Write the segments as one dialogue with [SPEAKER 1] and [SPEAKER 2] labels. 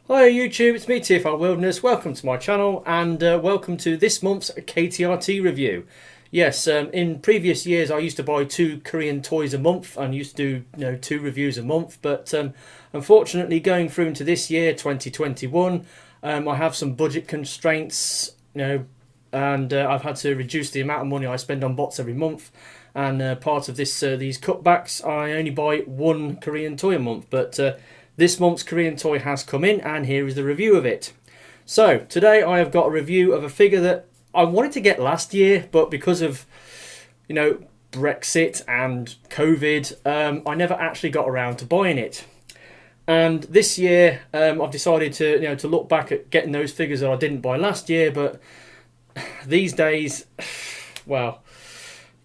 [SPEAKER 1] Hi YouTube, it's me TFL Wilderness. Welcome to my channel and welcome to this month's KTRT review. Yes, in previous years I used to buy 2 Korean toys a month and used to do 2 reviews a month, but unfortunately going through into this year 2021 I have some budget constraints, and I've had to reduce the amount of money I spend on bots every month, and part of this these cutbacks I only buy 1 Korean toy a month, but this month's Korean toy has come in and here is the review of it. So today I have got a review of a figure that I wanted to get last year, but because of Brexit and COVID, I never actually got around to buying it. And this year I've decided to look back at getting those figures that I didn't buy last year, but these days, well,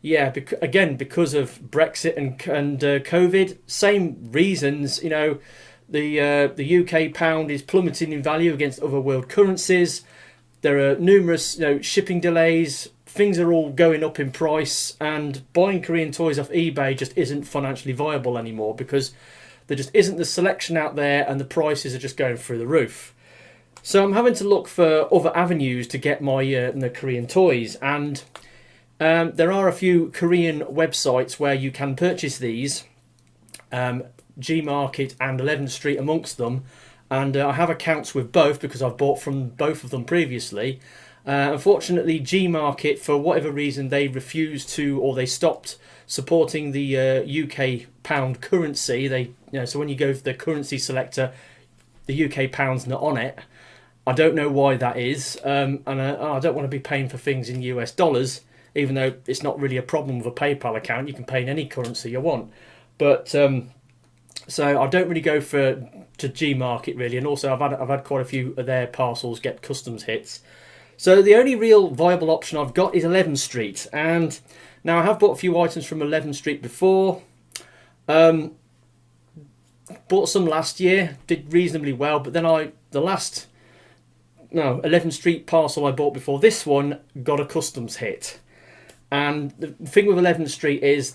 [SPEAKER 1] yeah, again because of Brexit and COVID, same reasons, the UK pound is plummeting in value against other world currencies. There are numerous shipping delays. Things are all going up in price, and buying Korean toys off eBay just isn't financially viable anymore because there just isn't the selection out there and the prices are just going through the roof. So I'm having to look for other avenues to get my Korean toys, and there are a few Korean websites where you can purchase these. Gmarket and 11th Street amongst them, and I have accounts with both because I've bought from both of them previously. Unfortunately, Gmarket, for whatever reason, they refused to, or they stopped supporting the UK pound currency. So when you go to the currency selector, the UK pound's not on it. I don't know why that is, and I don't want to be paying for things in US dollars, even though it's not really a problem with a PayPal account. You can pay in any currency you want, but so I don't really go to Gmarket really, and also I've had quite a few of their parcels get customs hits. So the only real viable option I've got is 11th Street, and now I have bought a few items from 11th Street before. Bought some last year, did reasonably well, but then 11th Street parcel I bought before this one got a customs hit. And the thing with 11th Street is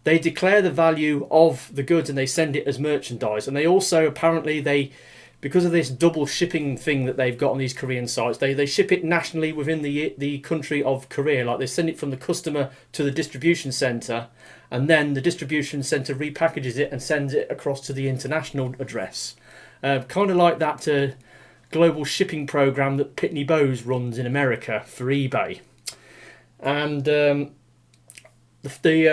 [SPEAKER 1] they declare the value of the goods and they send it as merchandise. And they also, apparently, because of this double shipping thing that they've got on these Korean sites, they ship it nationally within the country of Korea. Like, they send it from the customer to the distribution centre, and then the distribution centre repackages it and sends it across to the international address. Kind of like that global shipping program that Pitney Bowes runs in America for eBay. And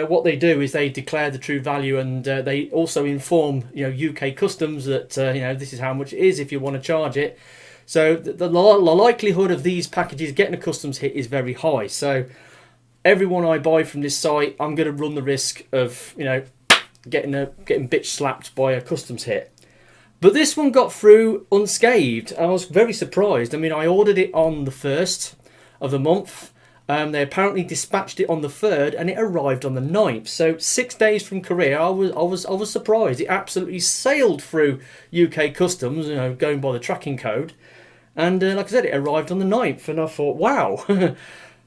[SPEAKER 1] what they do is they declare the true value, and they also inform UK customs that this is how much it is if you want to charge it. So the likelihood of these packages getting a customs hit is very high. So everyone I buy from this site, I'm going to run the risk of getting bitch slapped by a customs hit. But this one got through unscathed. I was very surprised. I mean, I ordered it on the 1st of the month. They apparently dispatched it on the 3rd, and it arrived on the 9th. So 6 days from Korea, I was surprised. It absolutely sailed through UK customs, going by the tracking code. And like I said, it arrived on the 9th, and I thought, wow,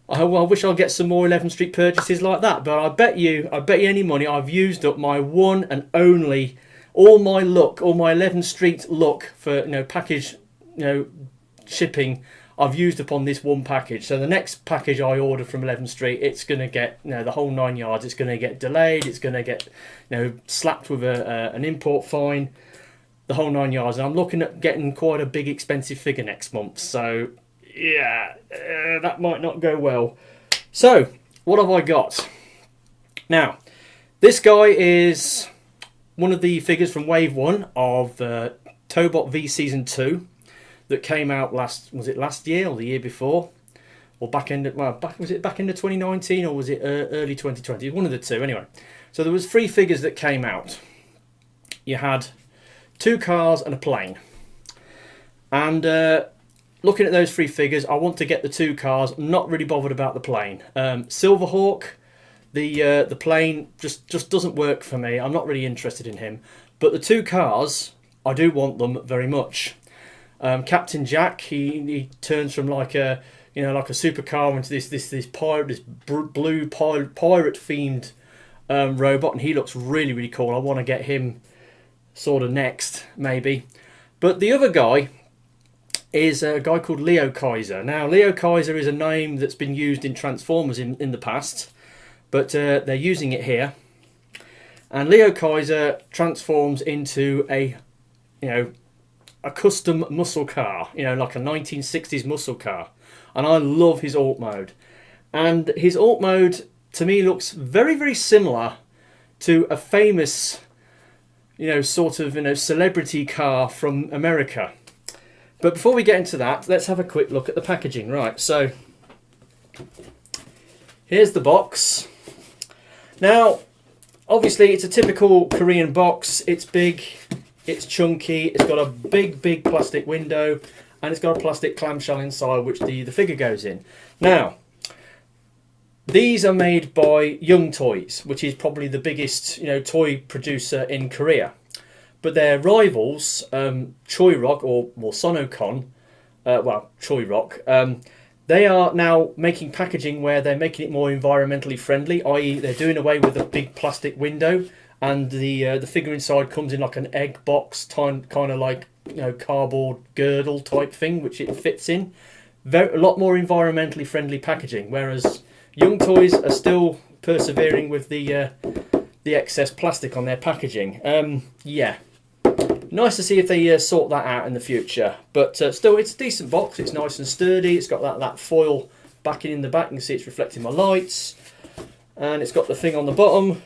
[SPEAKER 1] I wish I'll get some more 11th Street purchases like that. But I bet you any money, I've used up my one and only, all my 11th Street luck for package shipping. I've used upon this one package. So the next package I order from 11th Street, it's going to get the whole 9 yards. It's going to get delayed. It's going to get slapped with an import fine, the whole 9 yards. And I'm looking at getting quite a big expensive figure next month. So yeah, that might not go well. So what have I got? Now, this guy is one of the figures from Wave 1 of Tobot V Season 2. That came out last year or the year before, or was it back into 2019 or was it early 2020? One of the two anyway. So there was 3 figures that came out. You had 2 cars and a plane, and looking at those 3 figures, I want to get the 2 cars. I'm not really bothered about the plane. Silverhawk, the plane just doesn't work for me. I'm not really interested in him, but the 2 cars, I do want them very much. Captain Jack, he turns from like a supercar into this blue pirate themed robot, and he looks really cool. I want to get him sort of next maybe. But the other guy is a guy called Leo Kaiser. Now, Leo Kaiser is a name that's been used in Transformers in the past, but they're using it here. And Leo Kaiser transforms into a custom muscle car, like a 1960s muscle car. And I love his alt mode. And his alt mode, to me, looks very, very similar to a famous, celebrity car from America. But before we get into that, let's have a quick look at the packaging. Right, so here's the box. Now, obviously, it's a typical Korean box. It's big, it's chunky, it's got a big, big plastic window, and it's got a plastic clamshell inside, which the figure goes in. Now, these are made by Young Toys, which is probably the biggest, toy producer in Korea. But their rivals, Choirock or Sonocon, Choirock, they are now making packaging where they're making it more environmentally friendly, i.e. they're doing away with the big plastic window, and the figure inside comes in like an egg box, kind of like cardboard girdle type thing, which it fits in. A lot more environmentally friendly packaging, whereas Young Toys are still persevering with the excess plastic on their packaging. Yeah. Nice to see if they sort that out in the future. But still, it's a decent box. It's nice and sturdy. It's got that foil backing in the back. You can see it's reflecting my lights. And it's got the thing on the bottom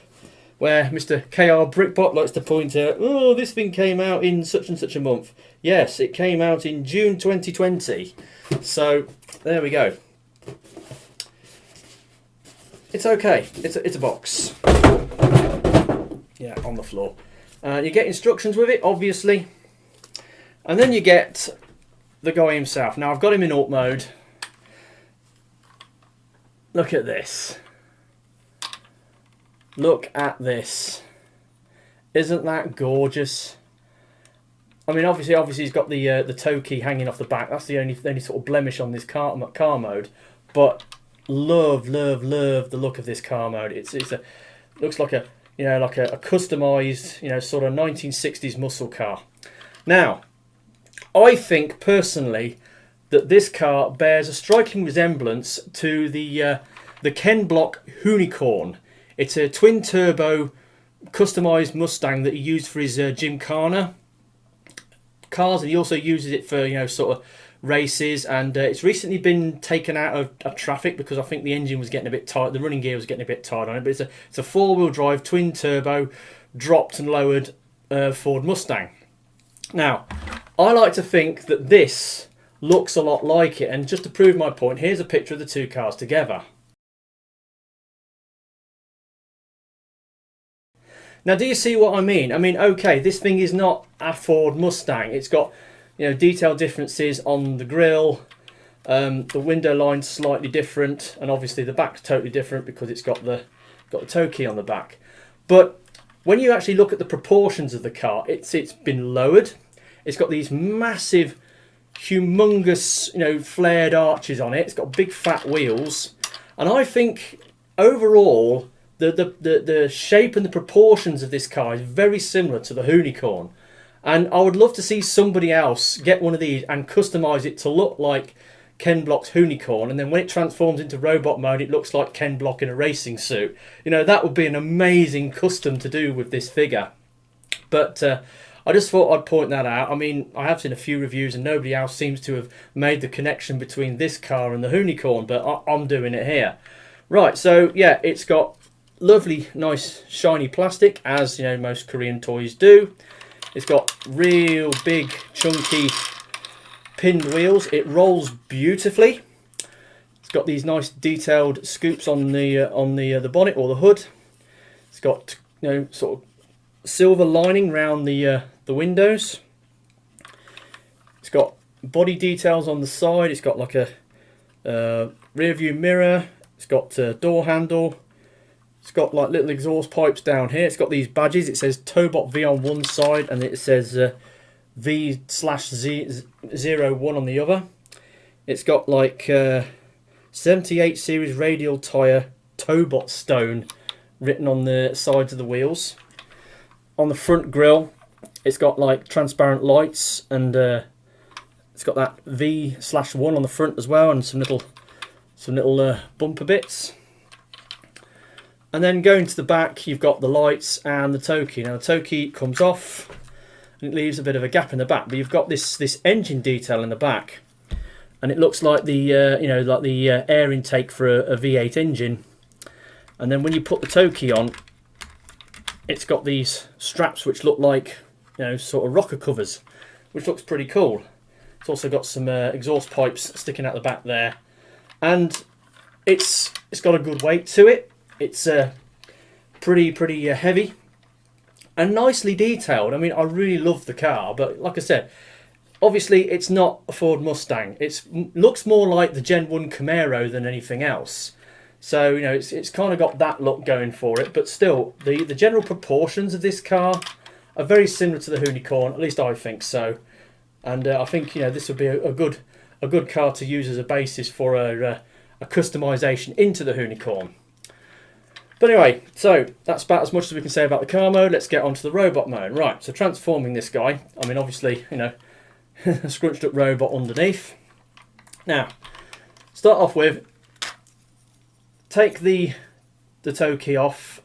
[SPEAKER 1] where Mr. KR Brickbot likes to point out, oh, this thing came out in such and such a month. Yes, it came out in June 2020. So, there we go. It's okay. It's a box. Yeah, on the floor. You get instructions with it, obviously. And then you get the guy himself. Now, I've got him in alt mode. Look at this. Look at this. Isn't that gorgeous? I mean, obviously he's got the toe key hanging off the back. That's the only sort of blemish on this car mode. But love the look of this car mode. Looks like a customized, sort of 1960s muscle car. Now, I think personally that this car bears a striking resemblance to the Ken Block Unicorn. It's a twin turbo customized Mustang that he used for his Gymkhana cars, and he also uses it for sort of races. And it's recently been taken out of traffic because I think the engine was getting a bit tight, the running gear was getting a bit tight on it. But it's a four-wheel drive twin turbo dropped and lowered Ford Mustang. Now, I like to think that this looks a lot like it, and just to prove my point, here's a picture of the two cars together. Now, do you see what I mean? I mean, okay, this thing is not a Ford Mustang. It's got, detailed differences on the grille. The window line's slightly different, and obviously the back's totally different because it's got the toe key on the back. But when you actually look at the proportions of the car, it's been lowered. It's got these massive, humongous, flared arches on it. It's got big fat wheels, and I think overall, the shape and the proportions of this car is very similar to the Unicorn. And I would love to see somebody else get one of these and customise it to look like Ken Block's Unicorn. And then when it transforms into robot mode, it looks like Ken Block in a racing suit. That would be an amazing custom to do with this figure. But I just thought I'd point that out. I mean, I have seen a few reviews and nobody else seems to have made the connection between this car and the Unicorn. But I'm doing it here. Right, so yeah, it's got lovely, nice, shiny plastic, as most Korean toys do. It's got real big, chunky, pinned wheels. It rolls beautifully. It's got these nice detailed scoops on the bonnet or the hood. It's got sort of silver lining around the windows. It's got body details on the side. It's got like a rear view mirror. It's got a door handle. It's got like little exhaust pipes down here. It's got these badges. It says Tobot V on one side and it says V/01 on the other. It's got like 78 series radial tyre Tobot stone written on the sides of the wheels. On the front grille, It's got like transparent lights, and it's got that V/1 on the front as well, and some little bumper bits. And then going to the back, you've got the lights and the tow key. Now the tow key comes off, and it leaves a bit of a gap in the back, but you've got this engine detail in the back, and it looks like the air intake for a V8 engine. And then when you put the tow key on, it's got these straps which look like, sort of rocker covers, which looks pretty cool. It's also got some exhaust pipes sticking out the back there, and it's got a good weight to it. It's pretty heavy and nicely detailed. I mean, I really love the car, but like I said, obviously it's not a Ford Mustang. It looks more like the Gen 1 Camaro than anything else. So, it's kind of got that look going for it, but still, the general proportions of this car are very similar to the Unicorn, at least I think so. And I think, this would be a good car to use as a basis for a customization into the Unicorn. But anyway, so that's about as much as we can say about the car mode. Let's get on to the robot mode. Right, so transforming this guy. I mean, obviously, a scrunched up robot underneath. Now, start off with, take the tow key off.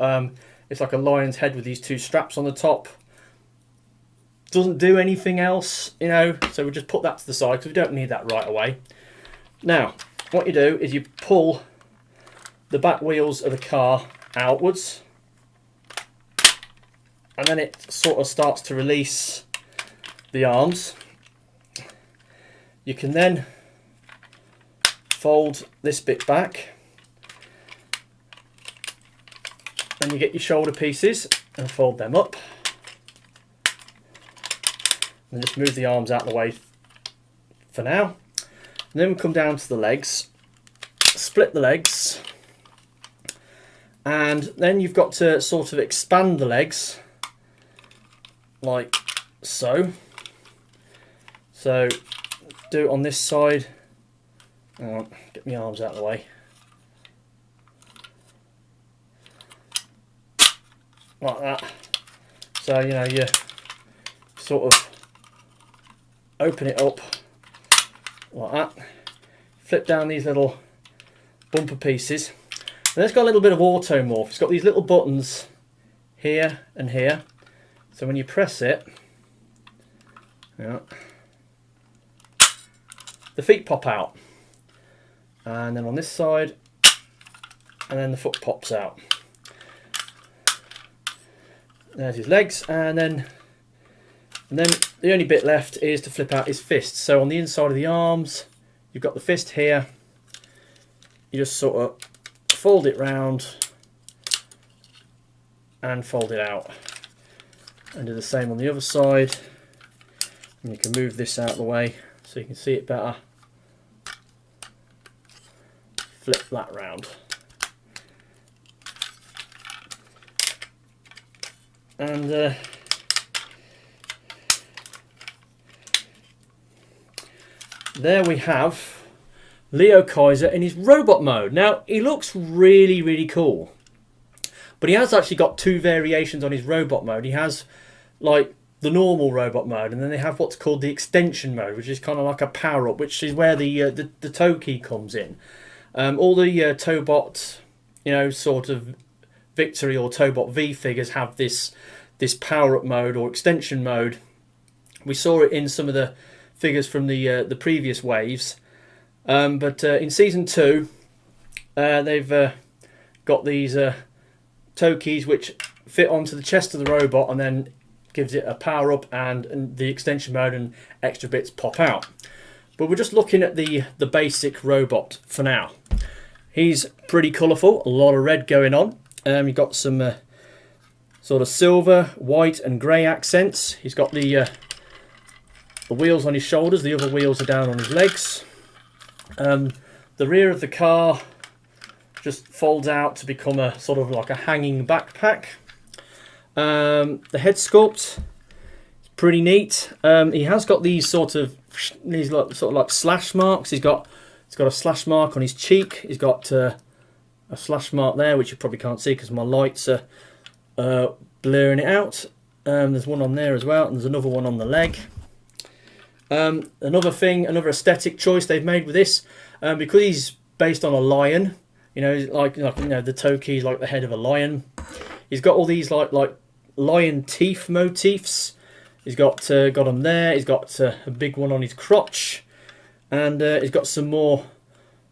[SPEAKER 1] It's like a lion's head with these two straps on the top. Doesn't do anything else, so we just put that to the side because we don't need that right away. Now, what you do is you pull the back wheels of the car outwards, and then it sort of starts to release the arms. You can then fold this bit back, and you get your shoulder pieces and fold them up, and just move the arms out of the way for now. And then we come down to the legs, split the legs, and then you've got to sort of expand the legs like so. So do it on this side. Get my arms out of the way. Like that. So, you sort of open it up like that. Flip down these little bumper pieces. And it's got a little bit of auto morph. It's got these little buttons here and here. So when you press it, the feet pop out. And then on this side, and then the foot pops out. There's his legs, and then the only bit left is to flip out his fists. So on the inside of the arms, you've got the fist here. You just sort of fold it round and fold it out, and do the same on the other side. And you can move this out of the way so you can see it better. Flip that round. And there we have Leo Kaiser in his robot mode. Now, he looks really cool, but he has actually got two variations on his robot mode. He has like the normal robot mode, and then they have what's called the extension mode, which is kind of like a power up, which is where the tow key comes in. All the Tobot, sort of Victory or Tobot V figures have this power up mode or extension mode. We saw it in some of the figures from the previous waves. But in Season 2, they've got these tow keys which fit onto the chest of the robot, and then gives it a power up and the extension mode, and extra bits pop out. But we're just looking at the basic robot for now. He's pretty colourful, a lot of red going on. You've got some sort of silver, white and grey accents. He's got the wheels on his shoulders, the other wheels are down on his legs. The rear of the car just folds out to become a sort of like a hanging backpack. The head sculpt is pretty neat. He has got these sort of slash marks. He's got a slash mark on his cheek. He's got a slash mark there, which you probably can't see because my lights are blurring it out. There's one on there as well, and there's another one on the leg. Another aesthetic choice they've made with this, because he's based on a lion, like the Toki, like the head of a lion. He's got all these like lion teeth motifs. He's got them there. He's got a big one on his crotch, and he's got some more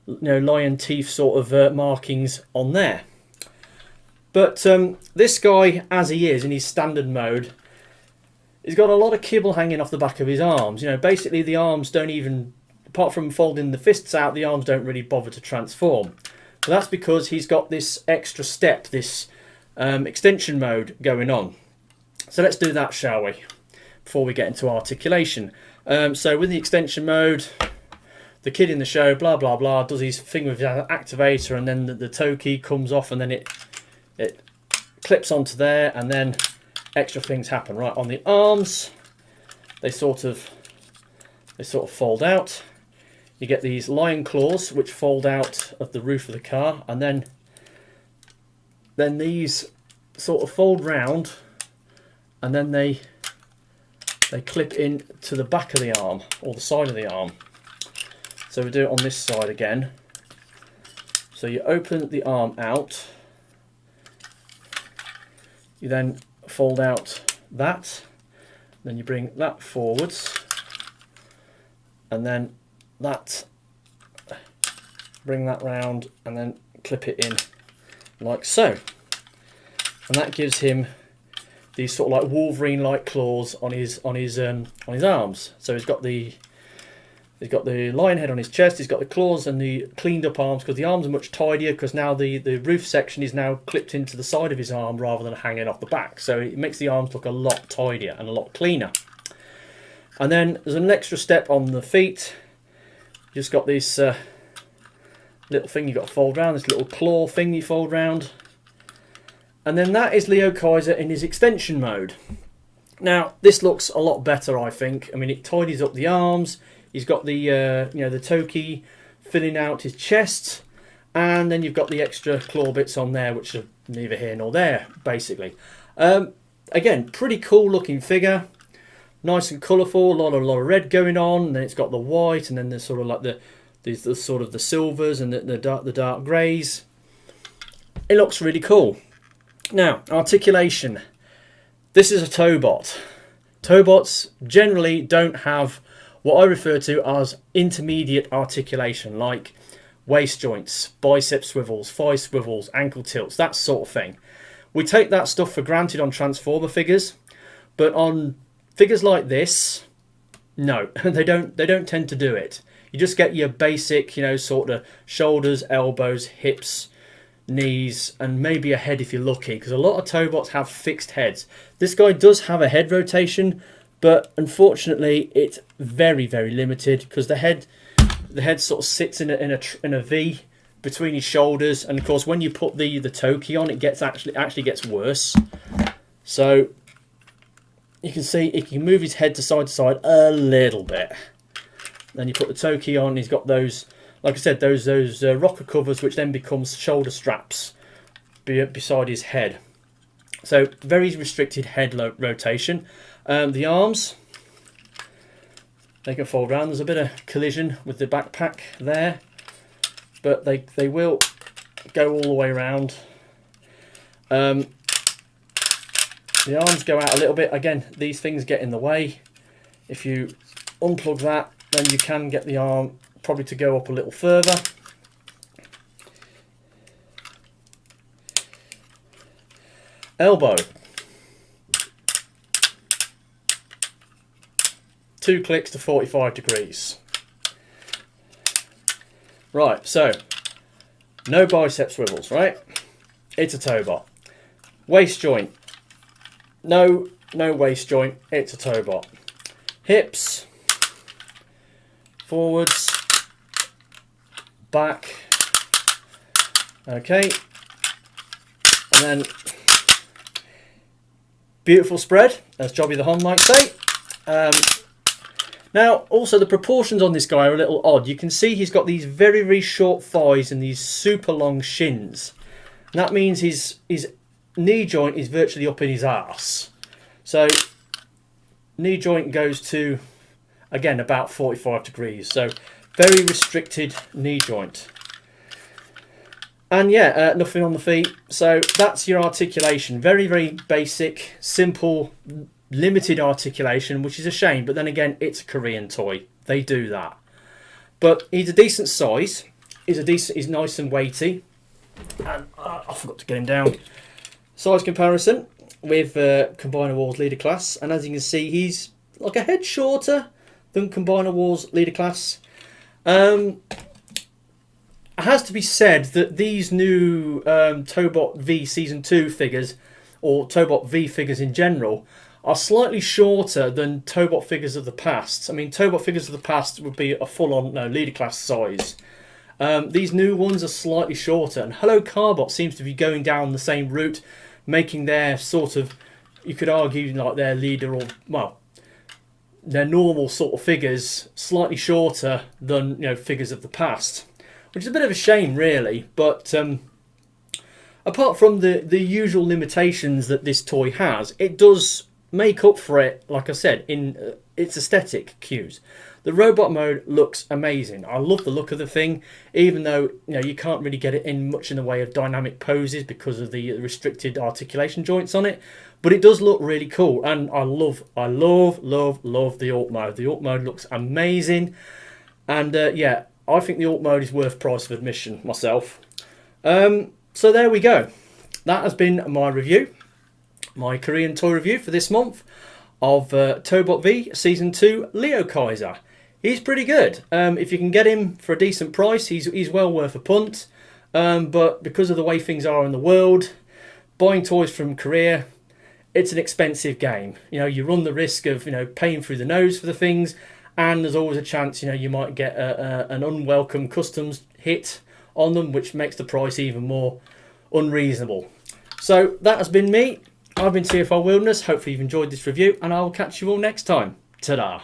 [SPEAKER 1] lion teeth sort of markings on there. But this guy, as he is in his standard mode, he's got a lot of kibble hanging off the back of his arms. Basically the arms don't even, apart from folding the fists out, the arms don't really bother to transform. So that's because he's got this extra step, this extension mode going on. So let's do that, shall we, before we get into articulation. So with the extension mode, the kid in the show, blah blah blah, does his thing with the activator, and then the Toki comes off, and then it clips onto there, and then extra things happen. Right, on the arms, they sort of fold out. You get these lion claws which fold out of the roof of the car, and then these sort of fold round, and then they clip in to the back of the arm or the side of the arm. So we do it on this side again. So you open the arm out, you then fold out that, then you bring that forwards, and then that, bring that round, and then clip it in like so. And that gives him these sort of like Wolverine-like claws on his arms. So he's got the lion head on his chest, he's got the claws and the cleaned up arms, because the arms are much tidier, because now the roof section is now clipped into the side of his arm rather than hanging off the back. So it makes the arms look a lot tidier and a lot cleaner. And then there's an extra step on the feet. You just got this little thing you've got to fold round, this little claw thing you fold round. And then that is Leo Kaiser in his extension mode. Now this looks a lot better, I think. I mean, it tidies up the arms. He's got the the Toki filling out his chest, and then you've got the extra claw bits on there, which are neither here nor there, basically. Again, pretty cool looking figure, nice and colourful. A lot of red going on, and then it's got the white, and then there's sort of like the sort of the silvers and the dark greys. It looks really cool. Now, articulation. This is a Tobot. Tobots generally don't have what I refer to as intermediate articulation, like waist joints, bicep swivels, thigh swivels, ankle tilts, that sort of thing. We take that stuff for granted on Transformer figures, but on figures like this, no, they don't tend to do it. You just get your basic, sort of shoulders, elbows, hips, knees, and maybe a head if you're lucky, because a lot of Tobots have fixed heads. This guy does have a head rotation, but unfortunately it's very, very limited, because the head sort of sits in a V between his shoulders, and of course when you put the Toki on, it actually gets worse. So you can see he can move his head to side a little bit. Then you put the Toki on, he's got those, like I said, those rocker covers, which then becomes shoulder straps beside his head. So very restricted head rotation. The arms, they can fold around. There's a bit of collision with the backpack there, but they will go all the way around. The arms go out a little bit. Again, these things get in the way. If you unplug that, then you can get the arm probably to go up a little further. Elbow. 2 clicks to 45 degrees. Right, so no bicep swivels, right? It's a Tobot. Waist joint. No waist joint. It's a Tobot. Hips. Forwards. Back. Okay. And then beautiful spread, as Jobby the Hon might say. Now, also the proportions on this guy are a little odd. You can see he's got these very, very short thighs and these super long shins. And that means his knee joint is virtually up in his arse. So knee joint goes to, again, about 45 degrees. So very restricted knee joint. And yeah, nothing on the feet. So that's your articulation. Very, very basic, simple, limited articulation, which is a shame. But then again, it's a Korean toy. They do that. But he's a decent size. He's nice and weighty. And I forgot to get him down. Size comparison with Combiner Wars Leader Class. And as you can see, he's like a head shorter than Combiner Wars Leader Class. It has to be said that these new Tobot V Season 2 figures, or Tobot V figures in general, are slightly shorter than Tobot figures of the past. I mean, Tobot figures of the past would be a full-on Leader Class size. These new ones are slightly shorter, and Hello Carbot seems to be going down the same route, making their sort of, you could argue, like their leader, or, well, their normal sort of figures slightly shorter than figures of the past. Which is a bit of a shame, really, but apart from the usual limitations that this toy has, it does make up for it, like I said, in its aesthetic cues. The robot mode looks amazing. I love the look of the thing, even though you can't really get it in much in the way of dynamic poses because of the restricted articulation joints on it. But it does look really cool, and I love the alt mode. The alt mode looks amazing, and yeah. I think the alt mode is worth price of admission myself. So there we go. That has been my review, my Korean toy review for this month of Tobot V Season 2 Leo Kaiser. He's pretty good. If you can get him for a decent price, he's well worth a punt. But because of the way things are in the world, buying toys from Korea, it's an expensive game. You run the risk of paying through the nose for the things. And there's always a chance, you might get an unwelcome customs hit on them, which makes the price even more unreasonable. So that has been me. I've been TFR Wilderness. Hopefully you've enjoyed this review, and I will catch you all next time. Ta-da!